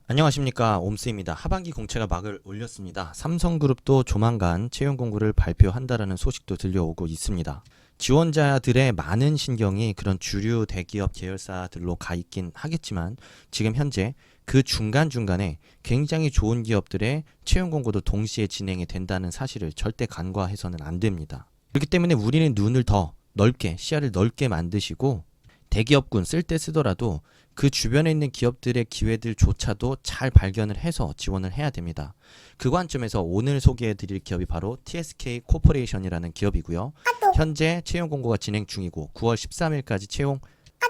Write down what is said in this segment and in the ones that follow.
안녕하십니까, 옴스입니다. 하반기 공채가 막을 올렸습니다. 삼성그룹도 조만간 채용 공고를 발표한다라는 소식도 들려오고 있습니다. 지원자들의 많은 신경이 그런 주류 대기업 계열사들로 가 있긴 하겠지만 지금 현재 그 중간중간에 굉장히 좋은 기업들의 채용 공고도 동시에 진행이 된다는 사실을 절대 간과해서는 안 됩니다. 그렇기 때문에 우리는 눈을 더 넓게, 시야를 넓게 만드시고 대기업군 쓸 때 쓰더라도 그 주변에 있는 기업들의 기회들조차도 잘 발견을 해서 지원을 해야 됩니다. 그 관점에서 오늘 소개해 드릴 기업이 바로 TSK 코퍼레이션이라는 기업이고요. 현재 채용 공고가 진행 중이고 9월 13일까지 채용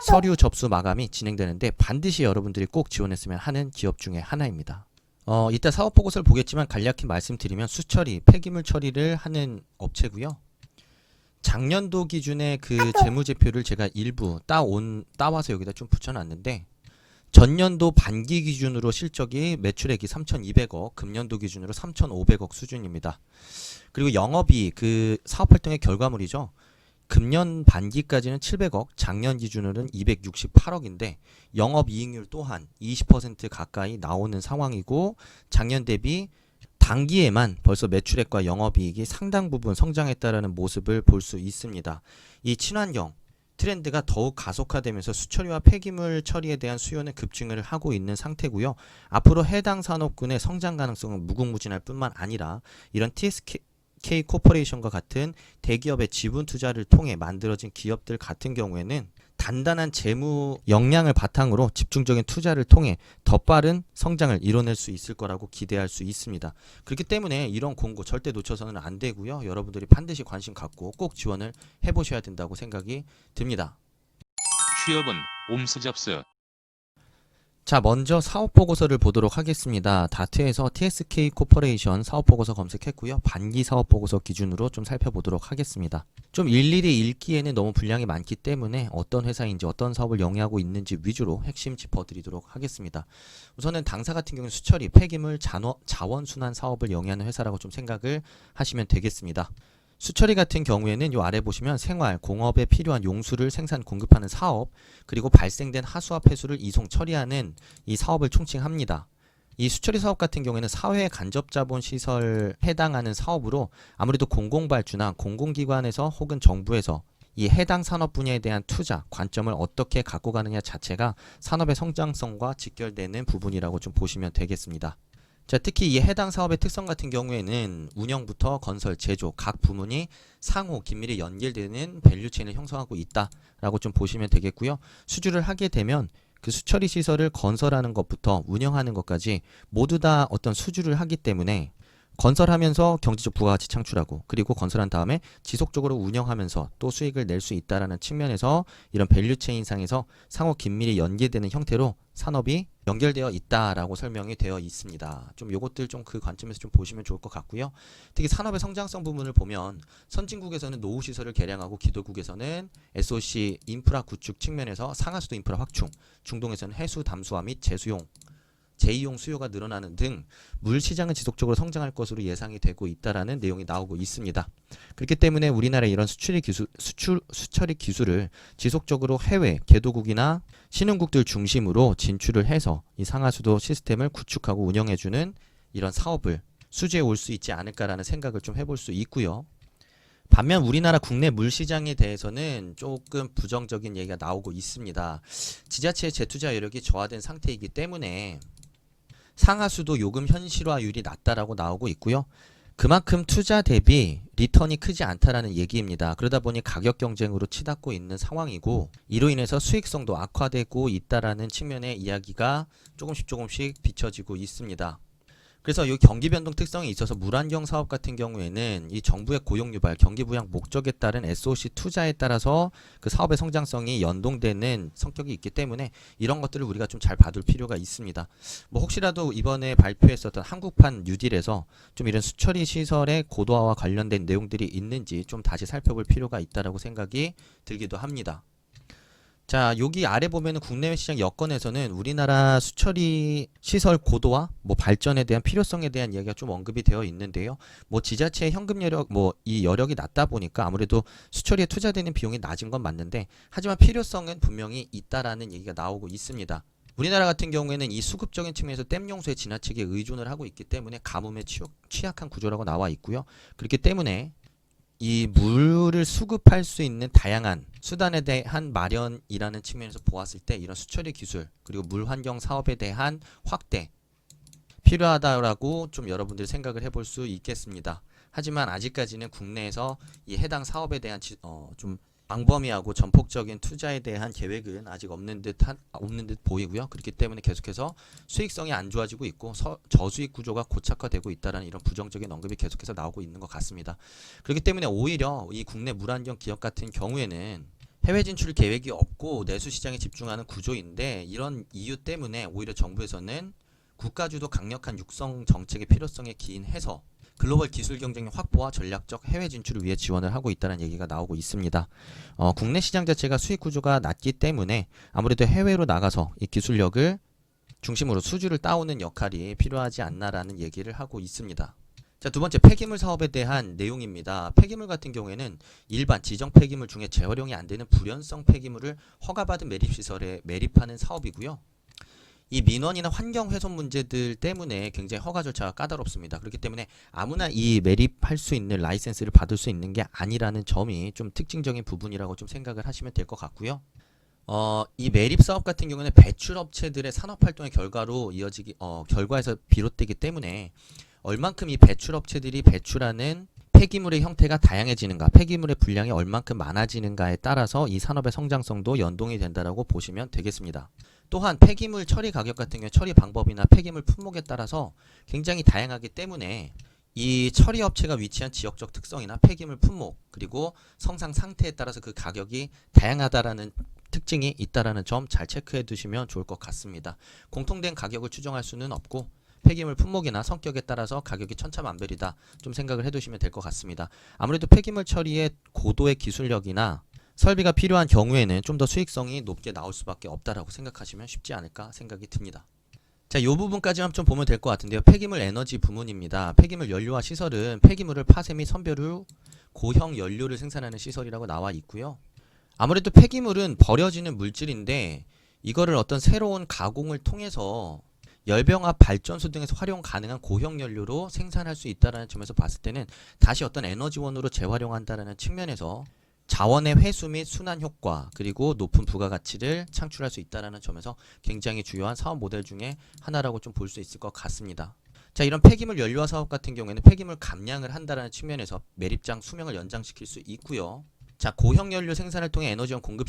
서류 접수 마감이 진행되는데 반드시 여러분들이 꼭 지원했으면 하는 기업 중에 하나입니다. 이따 사업 보고서를 보겠지만 간략히 말씀드리면 수처리, 폐기물 처리를 하는 업체고요. 작년도 기준의 그 재무제표를 제가 일부 따와서 여기다 좀 붙여놨는데 전년도 반기 기준으로 실적이 매출액이 3,200억, 금년도 기준으로 3,500억 수준입니다. 그리고 영업이익, 그 사업활동의 결과물이죠. 금년 반기까지는 700억, 작년 기준으로는 268억인데 영업이익률 또한 20% 가까이 나오는 상황이고 작년 대비 단기에만 벌써 매출액과 영업이익이 상당 부분 성장했다라는 모습을 볼 수 있습니다. 이 친환경 트렌드가 더욱 가속화되면서 수처리와 폐기물 처리에 대한 수요는 급증을 하고 있는 상태고요. 앞으로 해당 산업군의 성장 가능성은 무궁무진할 뿐만 아니라 이런 TSK 코퍼레이션과 같은 대기업의 지분 투자를 통해 만들어진 기업들 같은 경우에는 단단한 재무 역량을 바탕으로 집중적인 투자를 통해 더 빠른 성장을 이뤄낼 수 있을 거라고 기대할 수 있습니다. 그렇기 때문에 이런 공고 절대 놓쳐서는 안 되고요. 여러분들이 반드시 관심 갖고 꼭 지원을 해보셔야 된다고 생각이 듭니다. 취업은 옴스잡스. 자, 먼저 사업보고서를 보도록 하겠습니다. 다트에서 TSK 코퍼레이션 사업보고서 검색했고요. 반기 사업보고서 기준으로 좀 살펴보도록 하겠습니다. 좀 일일이 읽기에는 너무 분량이 많기 때문에 어떤 회사인지 어떤 사업을 영위하고 있는지 위주로 핵심 짚어드리도록 하겠습니다. 우선은 당사 같은 경우는 수처리, 폐기물, 자원순환 사업을 영위하는 회사라고 좀 생각을 하시면 되겠습니다. 수처리 같은 경우에는 이 아래 보시면 생활, 공업에 필요한 용수를 생산, 공급하는 사업, 그리고 발생된 하수와 폐수를 이송, 처리하는 이 사업을 총칭합니다. 이 수처리 사업 같은 경우에는 사회 간접자본 시설 해당하는 사업으로 아무래도 공공발주나 공공기관에서 혹은 정부에서 이 해당 산업 분야에 대한 투자, 관점을 어떻게 갖고 가느냐 자체가 산업의 성장성과 직결되는 부분이라고 좀 보시면 되겠습니다. 자, 특히 이 해당 사업의 특성 같은 경우에는 운영부터 건설, 제조 각 부문이 상호 긴밀히 연결되는 밸류체인을 형성하고 있다라고 좀 보시면 되겠고요. 수주를 하게 되면 그 수처리 시설을 건설하는 것부터 운영하는 것까지 모두 다 어떤 수주를 하기 때문에 건설하면서 경제적 부가가치 창출하고 그리고 건설한 다음에 지속적으로 운영하면서 또 수익을 낼 수 있다라는 측면에서 이런 밸류체인상에서 상호 긴밀히 연계되는 형태로 산업이 연결되어 있다라고 설명이 되어 있습니다. 좀 요것들 좀 그 관점에서 좀 보시면 좋을 것 같고요. 특히 산업의 성장성 부분을 보면 선진국에서는 노후 시설을 개량하고 기도국에서는 SOC 인프라 구축 측면에서 상하수도 인프라 확충, 중동에서는 해수 담수화 및 제2용 수요가 늘어나는 등 물 시장은 지속적으로 성장할 것으로 예상이 되고 있다라는 내용이 나오고 있습니다. 그렇기 때문에 우리나라의 이런 수처리 기술을 지속적으로 해외 개도국이나 신흥국들 중심으로 진출을 해서 이 상하수도 시스템을 구축하고 운영해주는 이런 사업을 수주해 올 수 있지 않을까라는 생각을 좀 해볼 수 있고요. 반면 우리나라 국내 물 시장에 대해서는 조금 부정적인 얘기가 나오고 있습니다. 지자체의 재투자 여력이 저하된 상태이기 때문에 상하수도 요금 현실화율이 낮다라고 나오고 있고요. 그만큼 투자 대비 리턴이 크지 않다라는 얘기입니다. 그러다 보니 가격 경쟁으로 치닫고 있는 상황이고 이로 인해서 수익성도 악화되고 있다라는 측면의 이야기가 조금씩 비춰지고 있습니다. 그래서 이 경기 변동 특성이 있어서 물안경 사업 같은 경우에는 이 정부의 고용 유발, 경기 부양 목적에 따른 SOC 투자에 따라서 그 사업의 성장성이 연동되는 성격이 있기 때문에 이런 것들을 우리가 좀 잘 봐둘 필요가 있습니다. 뭐 혹시라도 이번에 발표했었던 한국판 뉴딜에서 좀 이런 수처리 시설의 고도화와 관련된 내용들이 있는지 좀 다시 살펴볼 필요가 있다라고 생각이 들기도 합니다. 자, 여기 아래 보면은 국내외 시장 여건에서는 우리나라 수처리 시설 고도화, 뭐 발전에 대한 필요성에 대한 이야기가 좀 언급이 되어 있는데요. 뭐 지자체의 현금 여력, 뭐 이 여력이 낮다 보니까 아무래도 수처리에 투자되는 비용이 낮은 건 맞는데, 하지만 필요성은 분명히 있다라는 얘기가 나오고 있습니다. 우리나라 같은 경우에는 이 수급적인 측면에서 댐 용수에 지나치게 의존을 하고 있기 때문에 가뭄에 취약한 구조라고 나와 있고요. 그렇기 때문에 이 물을 수급할 수 있는 다양한 수단에 대한 마련이라는 측면에서 보았을 때 이런 수처리 기술 그리고 물 환경 사업에 대한 확대 필요하다라고 좀 여러분들이 생각을 해볼 수 있겠습니다. 하지만 아직까지는 국내에서 이 해당 사업에 대한 좀 광범위하고 전폭적인 투자에 대한 계획은 아직 없는 듯 보이고요. 그렇기 때문에 계속해서 수익성이 안 좋아지고 있고 저수익 구조가 고착화되고 있다는 이런 부정적인 언급이 계속해서 나오고 있는 것 같습니다. 그렇기 때문에 오히려 이 국내 물환경 기업 같은 경우에는 해외 진출 계획이 없고 내수 시장에 집중하는 구조인데 이런 이유 때문에 오히려 정부에서는 국가주도 강력한 육성 정책의 필요성에 기인해서 글로벌 기술 경쟁력 확보와 전략적 해외 진출을 위해 지원을 하고 있다는 얘기가 나오고 있습니다. 국내 시장 자체가 수익 구조가 낮기 때문에 아무래도 해외로 나가서 이 기술력을 중심으로 수주를 따오는 역할이 필요하지 않나라는 얘기를 하고 있습니다. 자, 두 번째 폐기물 사업에 대한 내용입니다. 폐기물 같은 경우에는 일반 지정 폐기물 중에 재활용이 안 되는 불연성 폐기물을 허가받은 매립시설에 매립하는 사업이고요. 이 민원이나 환경 훼손 문제들 때문에 굉장히 허가 절차가 까다롭습니다. 그렇기 때문에 아무나 이 매립할 수 있는 라이센스를 받을 수 있는 게 아니라는 점이 좀 특징적인 부분이라고 좀 생각을 하시면 될 것 같고요. 이 매립 사업 같은 경우는 배출 업체들의 산업 활동의 결과로 결과에서 비롯되기 때문에 얼만큼 이 배출 업체들이 배출하는 폐기물의 형태가 다양해지는가, 폐기물의 분량이 얼만큼 많아지는가에 따라서 이 산업의 성장성도 연동이 된다라고 보시면 되겠습니다. 또한 폐기물 처리 가격 같은 경우 처리 방법이나 폐기물 품목에 따라서 굉장히 다양하기 때문에 이 처리 업체가 위치한 지역적 특성이나 폐기물 품목 그리고 성상 상태에 따라서 그 가격이 다양하다라는 특징이 있다라는 점 잘 체크해 두시면 좋을 것 같습니다. 공통된 가격을 추정할 수는 없고 폐기물 품목이나 성격에 따라서 가격이 천차만별이다 좀 생각을 해두시면 될 것 같습니다. 아무래도 폐기물 처리에 고도의 기술력이나 설비가 필요한 경우에는 좀 더 수익성이 높게 나올 수밖에 없다라고 생각하시면 쉽지 않을까 생각이 듭니다. 자, 이 부분까지만 좀 보면 될 것 같은데요. 폐기물 에너지 부문입니다. 폐기물 연료화 시설은 폐기물을 파쇄 및 선별 후 고형 연료를 생산하는 시설이라고 나와 있고요. 아무래도 폐기물은 버려지는 물질인데 이거를 어떤 새로운 가공을 통해서 열병합 발전소 등에서 활용 가능한 고형 연료로 생산할 수 있다는 점에서 봤을 때는 다시 어떤 에너지원으로 재활용한다는 측면에서 자원의 회수 및 순환 효과 그리고 높은 부가가치를 창출할 수 있다는 점에서 굉장히 중요한 사업 모델 중에 하나라고 좀 볼 수 있을 것 같습니다. 자, 이런 폐기물 연료화 사업 같은 경우에는 폐기물 감량을 한다는 측면에서 매립장 수명을 연장시킬 수 있고요. 자, 고형 연료 생산을 통해 에너지원 공급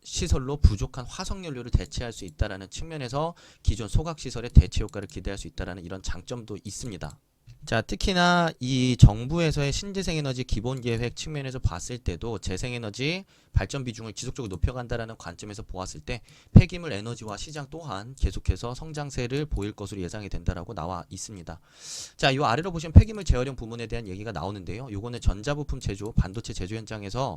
시설로 부족한 화석 연료를 대체할 수 있다는 측면에서 기존 소각 시설의 대체 효과를 기대할 수 있다는 이런 장점도 있습니다. 자, 특히나 이 정부에서의 신재생에너지 기본계획 측면에서 봤을 때도 재생에너지 발전 비중을 지속적으로 높여간다는 관점에서 보았을 때 폐기물 에너지화 시장 또한 계속해서 성장세를 보일 것으로 예상이 된다라고 나와 있습니다. 자, 이 아래로 보시면 폐기물 재활용 부문에 대한 얘기가 나오는데요. 요거는 전자부품 제조, 반도체 제조 현장에서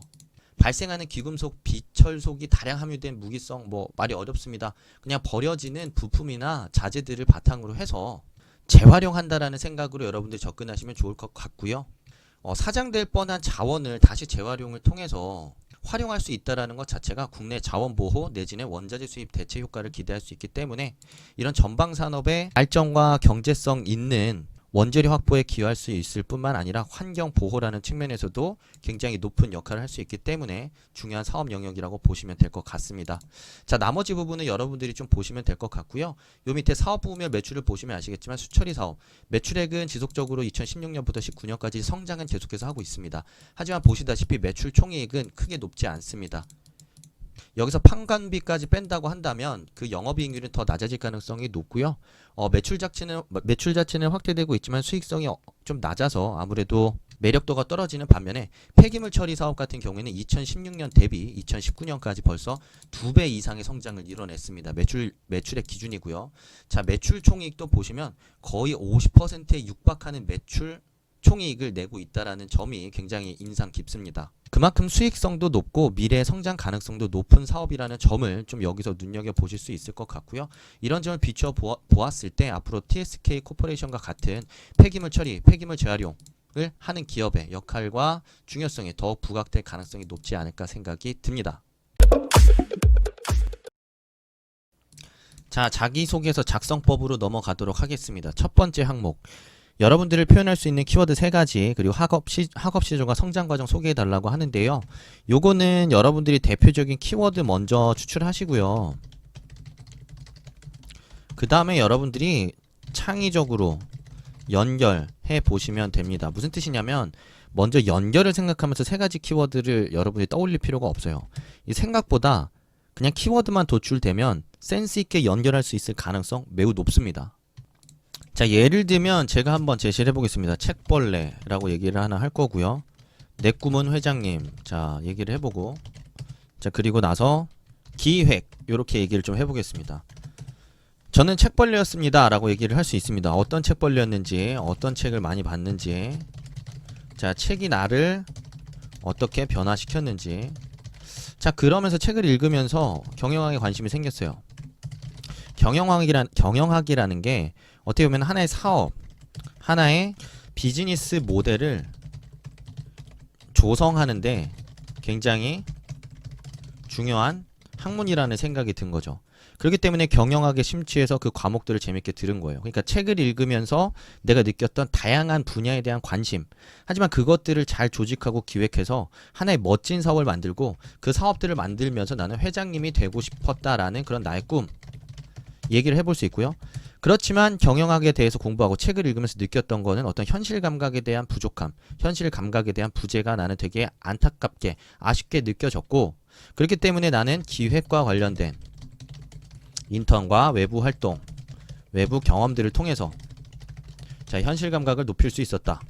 발생하는 귀금속, 비철속이 다량 함유된 무기성, 말이 어렵습니다. 그냥 버려지는 부품이나 자재들을 바탕으로 해서 재활용한다라는 생각으로 여러분들 접근하시면 좋을 것 같고요. 사장될 뻔한 자원을 다시 재활용을 통해서 활용할 수 있다는 것 자체가 국내 자원 보호 내지는 원자재 수입 대체 효과를 기대할 수 있기 때문에 이런 전방 산업의 발전과 경제성 있는 원재료 확보에 기여할 수 있을 뿐만 아니라 환경 보호라는 측면에서도 굉장히 높은 역할을 할 수 있기 때문에 중요한 사업 영역이라고 보시면 될 것 같습니다. 자, 나머지 부분은 여러분들이 좀 보시면 될 것 같고요. 요 밑에 사업 부문별 매출을 보시면 아시겠지만 수처리 사업 매출액은 지속적으로 2016년부터 19년까지 성장은 계속해서 하고 있습니다. 하지만 보시다시피 매출 총이익은 크게 높지 않습니다. 여기서 판관비까지 뺀다고 한다면 그 영업이익률은 더 낮아질 가능성이 높고요. 매출 자체는 확대되고 있지만 수익성이 좀 낮아서 아무래도 매력도가 떨어지는 반면에 폐기물 처리 사업 같은 경우에는 2016년 대비 2019년까지 벌써 2배 이상의 성장을 이뤄냈습니다. 매출의 기준이고요. 자, 매출 총이익도 보시면 거의 50%에 육박하는 매출 총이익을 내고 있다라는 점이 굉장히 인상 깊습니다. 그만큼 수익성도 높고 미래 성장 가능성도 높은 사업이라는 점을 좀 여기서 눈여겨보실 수 있을 것 같고요. 이런 점을 비추어 보았을 때 앞으로 TSK 코퍼레이션과 같은 폐기물 처리, 폐기물 재활용을 하는 기업의 역할과 중요성이 더욱 부각될 가능성이 높지 않을까 생각이 듭니다. 자, 자기소개서 작성법으로 넘어가도록 하겠습니다. 첫 번째 항목. 여러분들을 표현할 수 있는 키워드 3가지, 그리고 학업 시절과 성장 과정 소개해 달라고 하는데요. 요거는 여러분들이 대표적인 키워드 먼저 추출하시고요. 그 다음에 여러분들이 창의적으로 연결해 보시면 됩니다. 무슨 뜻이냐면 먼저 연결을 생각하면서 3가지 키워드를 여러분이 떠올릴 필요가 없어요. 이 생각보다 그냥 키워드만 도출되면 센스 있게 연결할 수 있을 가능성 매우 높습니다. 자, 예를 들면 제가 한번 제시를 해보겠습니다. 책벌레라고 얘기를 하나 할 거고요. 내 꿈은 회장님. 자, 얘기를 해보고, 자, 그리고 나서 기획 요렇게 얘기를 좀 해보겠습니다. 저는 책벌레였습니다 라고 얘기를 할 수 있습니다. 어떤 책벌레였는지, 어떤 책을 많이 봤는지, 자, 책이 나를 어떻게 변화시켰는지. 자, 그러면서 책을 읽으면서 경영학에 관심이 생겼어요. 경영학이라는 게 어떻게 보면 하나의 사업, 하나의 비즈니스 모델을 조성하는데 굉장히 중요한 학문이라는 생각이 든 거죠. 그렇기 때문에 경영학에 심취해서 그 과목들을 재밌게 들은 거예요. 그러니까 책을 읽으면서 내가 느꼈던 다양한 분야에 대한 관심, 하지만 그것들을 잘 조직하고 기획해서 하나의 멋진 사업을 만들고 그 사업들을 만들면서 나는 회장님이 되고 싶었다라는 그런 나의 꿈 얘기를 해볼 수 있고요. 그렇지만 경영학에 대해서 공부하고 책을 읽으면서 느꼈던 거는 어떤 현실 감각에 대한 부족함, 현실 감각에 대한 부재가 나는 되게 안타깝게, 아쉽게 느껴졌고, 그렇기 때문에 나는 기획과 관련된 인턴과 외부 활동, 외부 경험들을 통해서 자, 현실 감각을 높일 수 있었다.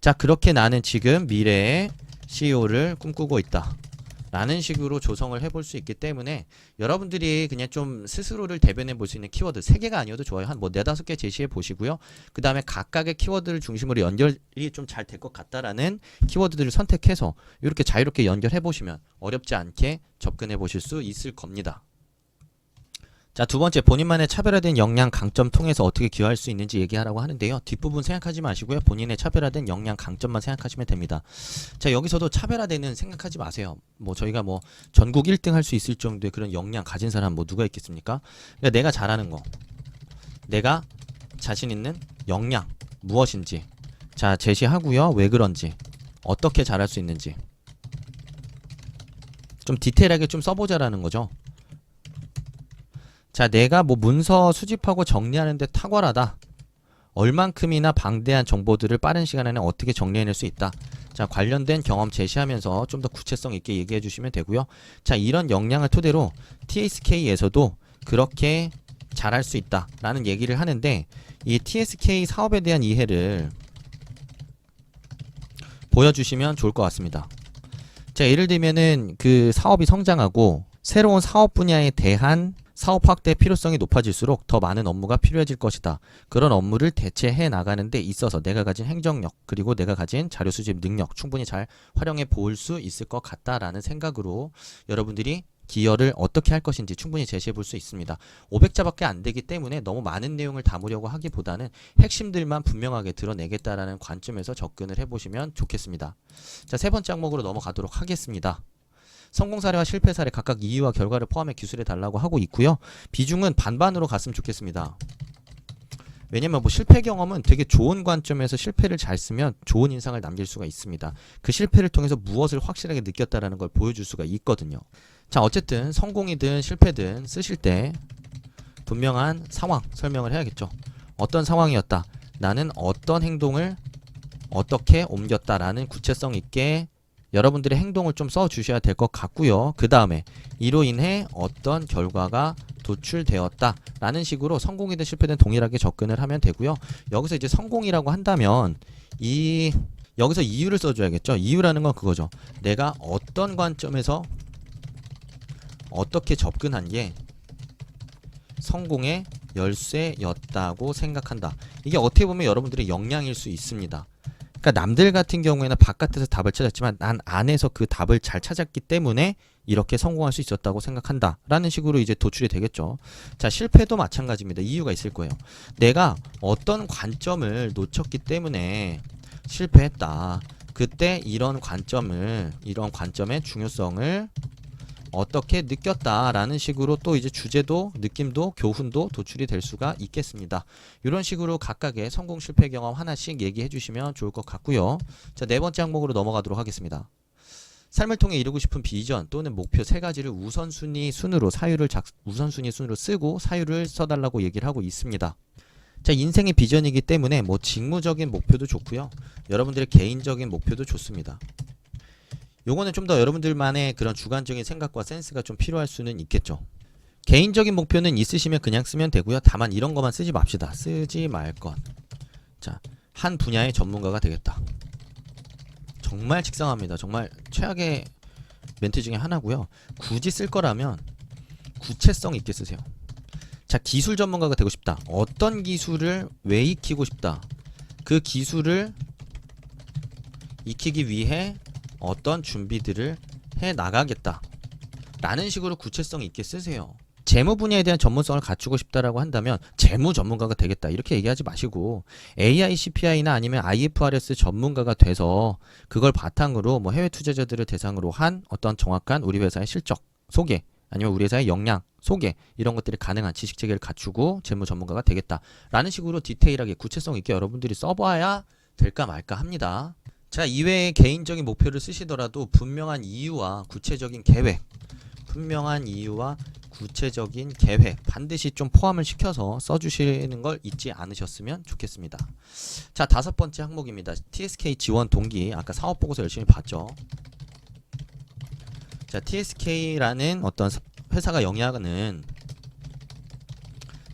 자, 그렇게 나는 지금 미래의 CEO를 꿈꾸고 있다 라는 식으로 조성을 해볼 수 있기 때문에 여러분들이 그냥 좀 스스로를 대변해 볼 수 있는 키워드 3개가 아니어도 좋아요. 한 뭐 4-5개 제시해 보시고요. 그 다음에 각각의 키워드를 중심으로 연결이 좀 잘 될 것 같다라는 키워드들을 선택해서 이렇게 자유롭게 연결해 보시면 어렵지 않게 접근해 보실 수 있을 겁니다. 자, 두 번째, 본인만의 차별화된 역량, 강점 통해서 어떻게 기여할 수 있는지 얘기하라고 하는데요. 뒷부분 생각하지 마시고요. 본인의 차별화된 역량, 강점만 생각하시면 됩니다. 자, 여기서도 차별화되는 생각하지 마세요. 뭐 저희가 뭐 전국 1등 할 수 있을 정도의 그런 역량 가진 사람 뭐 누가 있겠습니까? 그러니까 내가 잘하는 거, 내가 자신 있는 역량 무엇인지 자, 제시하고요. 왜 그런지, 어떻게 잘할 수 있는지 좀 디테일하게 좀 써보자라는 거죠. 자, 내가 뭐 문서 수집하고 정리하는 데 탁월하다. 얼만큼이나 방대한 정보들을 빠른 시간 안에 어떻게 정리해낼 수 있다. 자, 관련된 경험 제시하면서 좀 더 구체성 있게 얘기해 주시면 되고요. 자, 이런 역량을 토대로 TSK에서도 그렇게 잘할 수 있다 라는 얘기를 하는데, 이 TSK 사업에 대한 이해를 보여주시면 좋을 것 같습니다. 자, 예를 들면은 그 사업이 성장하고 새로운 사업 분야에 대한 사업 확대 필요성이 높아질수록 더 많은 업무가 필요해질 것이다. 그런 업무를 대체해 나가는 데 있어서 내가 가진 행정력, 그리고 내가 가진 자료 수집 능력 충분히 잘 활용해 볼 수 있을 것 같다라는 생각으로 여러분들이 기여를 어떻게 할 것인지 충분히 제시해 볼 수 있습니다. 500자밖에 안 되기 때문에 너무 많은 내용을 담으려고 하기보다는 핵심들만 분명하게 드러내겠다라는 관점에서 접근을 해보시면 좋겠습니다. 자, 세 번째 항목으로 넘어가도록 하겠습니다. 성공 사례와 실패 사례 각각 이유와 결과를 포함해 기술해 달라고 하고 있고요. 비중은 반반으로 갔으면 좋겠습니다. 왜냐면 뭐 실패 경험은 되게 좋은 관점에서 실패를 잘 쓰면 좋은 인상을 남길 수가 있습니다. 그 실패를 통해서 무엇을 확실하게 느꼈다라는 걸 보여줄 수가 있거든요. 자, 어쨌든 성공이든 실패든 쓰실 때 분명한 상황 설명을 해야겠죠. 어떤 상황이었다. 나는 어떤 행동을 어떻게 옮겼다라는 구체성 있게 여러분들의 행동을 좀 써주셔야 될 것 같고요. 그 다음에 이로 인해 어떤 결과가 도출되었다 라는 식으로 성공이든 실패든 동일하게 접근을 하면 되고요. 여기서 이제 성공이라고 한다면 여기서 이유를 써줘야겠죠. 이유라는 건 그거죠. 내가 어떤 관점에서 어떻게 접근한 게 성공의 열쇠였다고 생각한다. 이게 어떻게 보면 여러분들의 역량일 수 있습니다. 그러니까 남들 같은 경우에는 바깥에서 답을 찾았지만 난 안에서 그 답을 잘 찾았기 때문에 이렇게 성공할 수 있었다고 생각한다 라는 식으로 이제 도출이 되겠죠. 자, 실패도 마찬가지입니다. 이유가 있을 거예요. 내가 어떤 관점을 놓쳤기 때문에 실패했다. 그때 이런 관점의 중요성을 어떻게 느꼈다라는 식으로 또 이제 주제도, 느낌도, 교훈도 도출이 될 수가 있겠습니다. 이런 식으로 각각의 성공 실패 경험 하나씩 얘기해 주시면 좋을 것 같고요. 자, 네 번째 항목으로 넘어가도록 하겠습니다. 삶을 통해 이루고 싶은 비전 또는 목표 세 가지를 우선순위 순으로 우선순위 순으로 쓰고 사유를 써달라고 얘기를 하고 있습니다. 자, 인생의 비전이기 때문에 뭐 직무적인 목표도 좋고요. 여러분들의 개인적인 목표도 좋습니다. 요거는 좀 더 여러분들만의 그런 주관적인 생각과 센스가 좀 필요할 수는 있겠죠. 개인적인 목표는 있으시면 그냥 쓰면 되고요. 다만 이런 것만 쓰지 맙시다. 쓰지 말 것. 자, 한 분야의 전문가가 되겠다. 정말 식상합니다. 정말 최악의 멘트 중에 하나고요. 굳이 쓸 거라면 구체성 있게 쓰세요. 자, 기술 전문가가 되고 싶다. 어떤 기술을 왜 익히고 싶다. 그 기술을 익히기 위해 어떤 준비들을 해 나가겠다 라는 식으로 구체성 있게 쓰세요. 재무 분야에 대한 전문성을 갖추고 싶다라고 한다면 재무 전문가가 되겠다 이렇게 얘기하지 마시고 AI, CPI나 아니면 IFRS 전문가가 돼서 그걸 바탕으로 뭐 해외 투자자들을 대상으로 한 어떤 정확한 우리 회사의 실적 소개 아니면 우리 회사의 역량 소개 이런 것들이 가능한 지식 체계를 갖추고 재무 전문가가 되겠다라는 식으로 디테일하게 구체성 있게 여러분들이 써봐야 될까 말까 합니다. 자, 이외에 개인적인 목표를 쓰시더라도 분명한 이유와 구체적인 계획 반드시 좀 포함을 시켜서 써주시는 걸 잊지 않으셨으면 좋겠습니다. 자, 다섯 번째 항목입니다. TSK 지원 동기. 아까 사업보고서 열심히 봤죠. 자, TSK라는 어떤 회사가 영위하는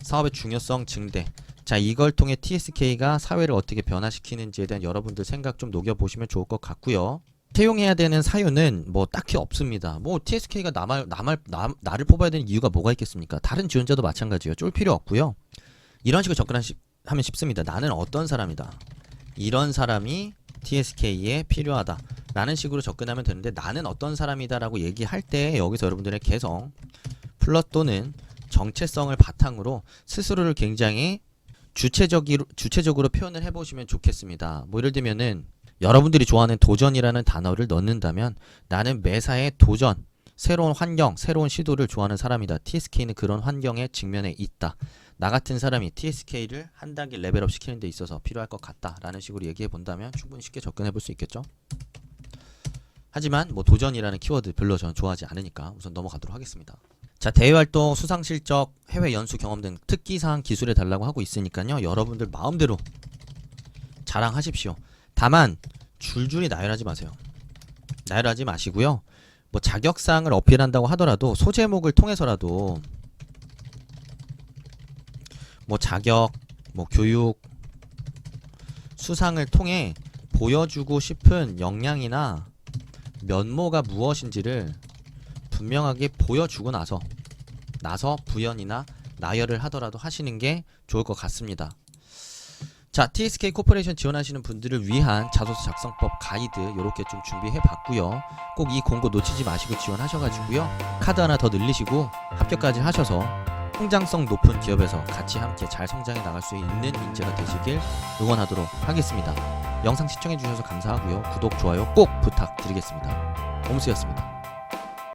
사업의 중요성 증대. 자, 이걸 통해 TSK가 사회를 어떻게 변화시키는지에 대한 여러분들 생각 좀 녹여보시면 좋을 것 같고요. 채용해야 되는 사유는 뭐 딱히 없습니다. 뭐 TSK가 나를 뽑아야 되는 이유가 뭐가 있겠습니까? 다른 지원자도 마찬가지예요. 쫄 필요 없고요. 이런 식으로 접근하면 쉽습니다. 나는 어떤 사람이다. 이런 사람이 TSK에 필요하다. 라는 식으로 접근하면 되는데 나는 어떤 사람이다 라고 얘기할 때 여기서 여러분들의 개성, 플러스 또는 정체성을 바탕으로 스스로를 굉장히 주체적으로 표현을 해보시면 좋겠습니다. 뭐 예를 들면은 여러분들이 좋아하는 도전이라는 단어를 넣는다면 나는 매사에 도전, 새로운 환경, 새로운 시도를 좋아하는 사람이다. TSK는 그런 환경에 직면해 있다. 나 같은 사람이 TSK를 한 단계 레벨업 시키는 데 있어서 필요할 것 같다. 라는 식으로 얘기해 본다면 충분히 쉽게 접근해 볼 수 있겠죠. 하지만 뭐 도전이라는 키워드 별로 저는 좋아하지 않으니까 우선 넘어가도록 하겠습니다. 자, 대외활동, 수상실적, 해외 연수 경험 등 특기사항 기술해 달라고 하고 있으니까요. 여러분들 마음대로 자랑하십시오. 다만 줄줄이 나열하지 마세요. 나열하지 마시고요. 뭐 자격사항을 어필한다고 하더라도 소제목을 통해서라도 뭐 자격, 뭐 교육, 수상을 통해 보여주고 싶은 역량이나 면모가 무엇인지를 분명하게 보여주고 나서 부연이나 나열을 하더라도 하시는 게 좋을 것 같습니다. 자, TSK 코퍼레이션 지원하시는 분들을 위한 자소서 작성법 가이드 이렇게 좀 준비해 봤고요. 꼭 이 공고 놓치지 마시고 지원하셔가지고요. 카드 하나 더 늘리시고 합격까지 하셔서 성장성 높은 기업에서 같이 함께 잘 성장해 나갈 수 있는 인재가 되시길 응원하도록 하겠습니다. 영상 시청해 주셔서 감사하고요. 구독, 좋아요 꼭 부탁드리겠습니다. 옴수였습니다.